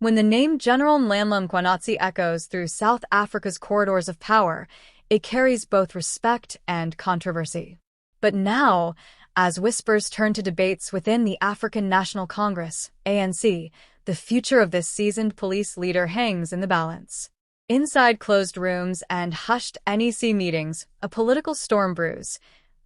When the name General Nhlanhla Mkhwanazi echoes through South Africa's corridors of power, it carries both respect and controversy. But now, as whispers turn to debates within the African National Congress, ANC, the future of this seasoned police leader hangs in the balance. Inside closed rooms and hushed NEC meetings, a political storm brews,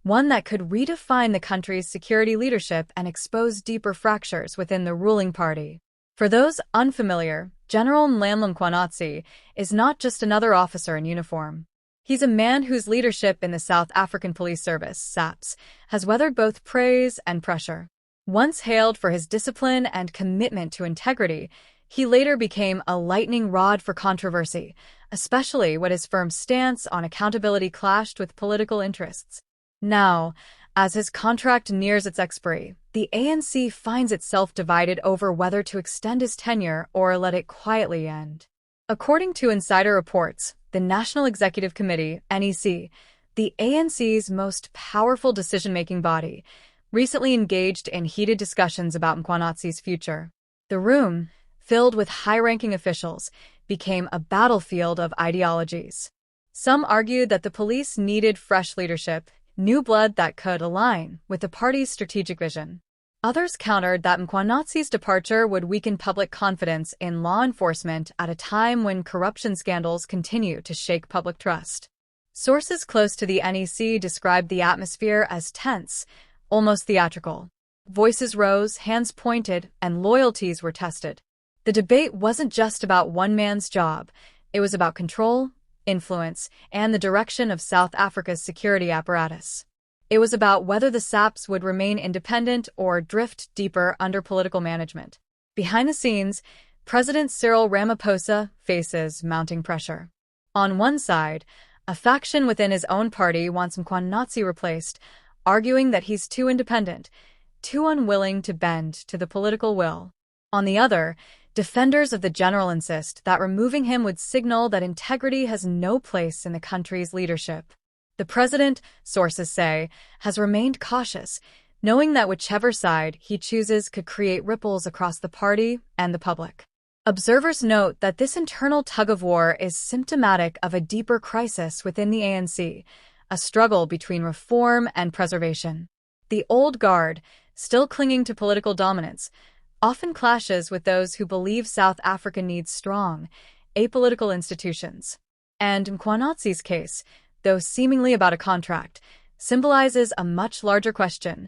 one that could redefine the country's security leadership and expose deeper fractures within the ruling party. For those unfamiliar, General Nhlanhla Mkhwanazi is not just another officer in uniform. He's a man whose leadership in the South African Police Service, SAPS, has weathered both praise and pressure. Once hailed for his discipline and commitment to integrity, he later became a lightning rod for controversy, especially when his firm stance on accountability clashed with political interests. Now, as his contract nears its expiry, the ANC finds itself divided over whether to extend his tenure or let it quietly end. According to insider reports, the National Executive Committee, NEC, the ANC's most powerful decision-making body, recently engaged in heated discussions about Mkhwanazi's future. The room, filled with high-ranking officials, became a battlefield of ideologies. Some argued that the police needed fresh leadership, new blood that could align with the party's strategic vision. Others countered that Mkhwanazi's departure would weaken public confidence in law enforcement at a time when corruption scandals continue to shake public trust. Sources close to the NEC described the atmosphere as tense, almost theatrical. Voices rose, hands pointed, and loyalties were tested. The debate wasn't just about one man's job. It was about control, influence, and the direction of South Africa's security apparatus. It was about whether the SAPS would remain independent or drift deeper under political management. Behind the scenes, President Cyril Ramaphosa faces mounting pressure. On one side, a faction within his own party wants Mkhwanazi replaced, arguing that he's too independent, too unwilling to bend to the political will. On the other, defenders of the general insist that removing him would signal that integrity has no place in the country's leadership. The president, sources say, has remained cautious, knowing that whichever side he chooses could create ripples across the party and the public. Observers note that this internal tug-of-war is symptomatic of a deeper crisis within the ANC, a struggle between reform and preservation. The old guard, still clinging to political dominance, often clashes with those who believe South Africa needs strong, apolitical institutions. And Mkhwanazi's case, though seemingly about a contract, symbolizes a much larger question.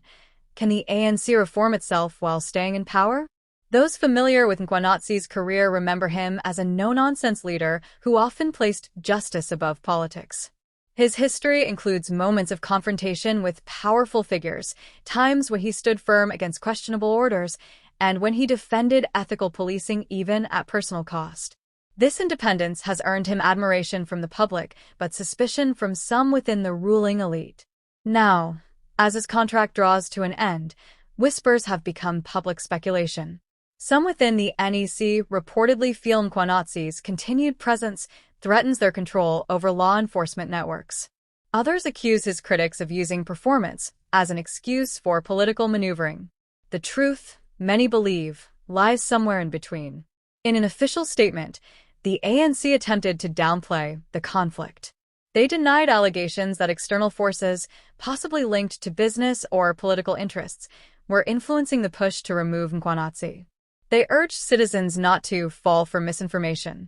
Can the ANC reform itself while staying in power? Those familiar with Mkhwanazi's career remember him as a no-nonsense leader who often placed justice above politics. His history includes moments of confrontation with powerful figures, times when he stood firm against questionable orders, and when he defended ethical policing even at personal cost. This independence has earned him admiration from the public, but suspicion from some within the ruling elite. Now, as his contract draws to an end, whispers have become public speculation. Some within the NEC reportedly feel Mkhwanazi's continued presence threatens their control over law enforcement networks. Others accuse his critics of using performance as an excuse for political maneuvering. The truth, many believe, lies somewhere in between. In an official statement, the ANC attempted to downplay the conflict. They denied allegations that external forces, possibly linked to business or political interests, were influencing the push to remove Mkhwanazi. They urged citizens not to fall for misinformation.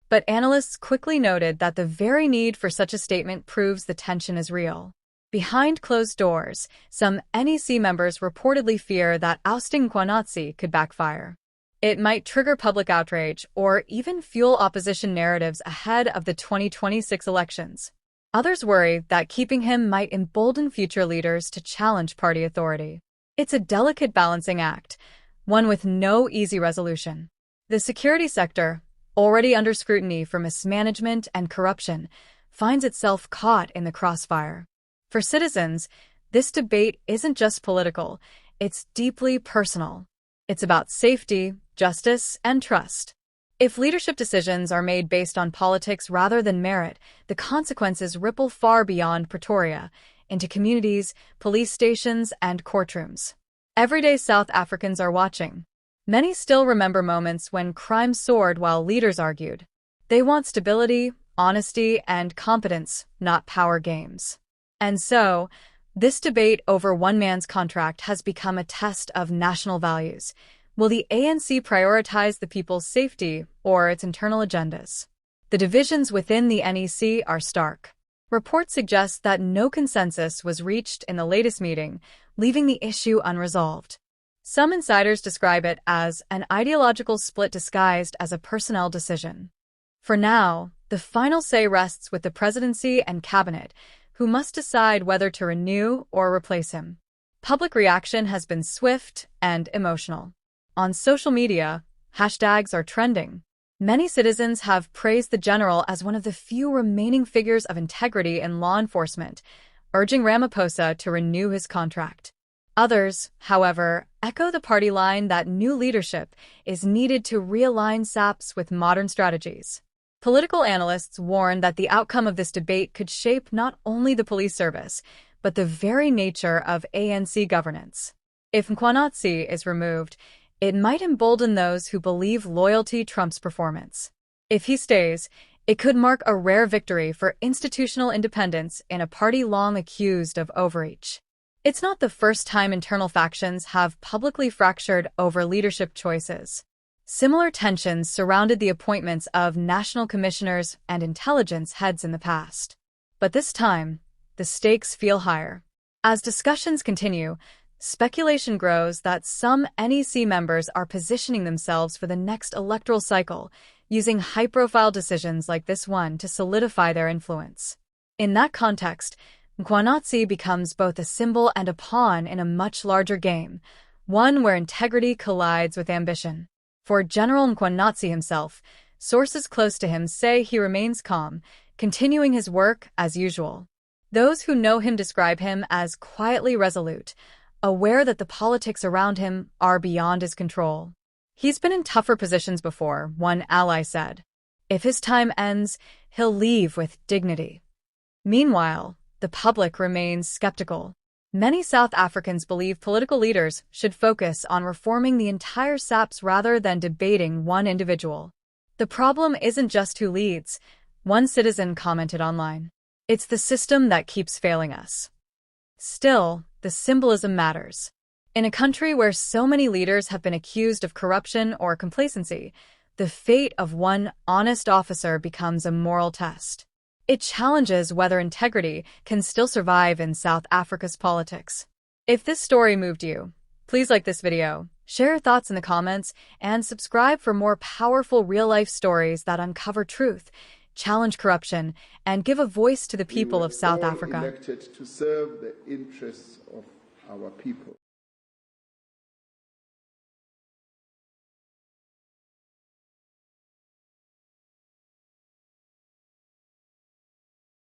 But analysts quickly noted that the very need for such a statement proves the tension is real. Behind closed doors, some NEC members reportedly fear that ousting Mkhwanazi could backfire. It might trigger public outrage or even fuel opposition narratives ahead of the 2026 elections. Others worry that keeping him might embolden future leaders to challenge party authority. It's a delicate balancing act, one with no easy resolution. The security sector, already under scrutiny for mismanagement and corruption, finds itself caught in the crossfire. For citizens, this debate isn't just political, it's deeply personal. It's about safety, justice, and trust. If leadership decisions are made based on politics rather than merit, the consequences ripple far beyond Pretoria, into communities, police stations, and courtrooms. Everyday South Africans are watching. Many still remember moments when crime soared while leaders argued. They want stability, honesty, and competence, not power games. And so, this debate over one man's contract has become a test of national values. Will the ANC prioritize the people's safety or its internal agendas? The divisions within the NEC are stark. Reports suggest that no consensus was reached in the latest meeting, leaving the issue unresolved. Some insiders describe it as an ideological split disguised as a personnel decision. For now, the final say rests with the presidency and cabinet, who must decide whether to renew or replace him. Public reaction has been swift and emotional. On social media, hashtags are trending. Many citizens have praised the general as one of the few remaining figures of integrity in law enforcement, urging Ramaphosa to renew his contract. Others, however, echo the party line that new leadership is needed to realign SAPS with modern strategies. Political analysts warn that the outcome of this debate could shape not only the police service, but the very nature of ANC governance. If Mkhwanazi is removed, it might embolden those who believe loyalty trumps performance. If he stays, it could mark a rare victory for institutional independence in a party long accused of overreach. It's not the first time internal factions have publicly fractured over leadership choices. Similar tensions surrounded the appointments of national commissioners and intelligence heads in the past. But this time, the stakes feel higher. As discussions continue, speculation grows that some NEC members are positioning themselves for the next electoral cycle, using high-profile decisions like this one to solidify their influence. In that context, Mkhwanazi becomes both a symbol and a pawn in a much larger game, one where integrity collides with ambition. For General Mkhwanazi himself, sources close to him say he remains calm, continuing his work as usual. Those who know him describe him as quietly resolute, aware that the politics around him are beyond his control. He's been in tougher positions before, one ally said. If his time ends, he'll leave with dignity. Meanwhile, the public remains skeptical. Many South Africans believe political leaders should focus on reforming the entire SAPS rather than debating one individual. The problem isn't just who leads, one citizen commented online. It's the system that keeps failing us. Still, the symbolism matters. In a country where so many leaders have been accused of corruption or complacency, the fate of one honest officer becomes a moral test. It challenges whether integrity can still survive in South Africa's politics. If this story moved you, please like this video, share your thoughts in the comments, and subscribe for more powerful real-life stories that uncover truth, challenge corruption, and give a voice to the people of South Africa. We were elected to serve the interests of our people.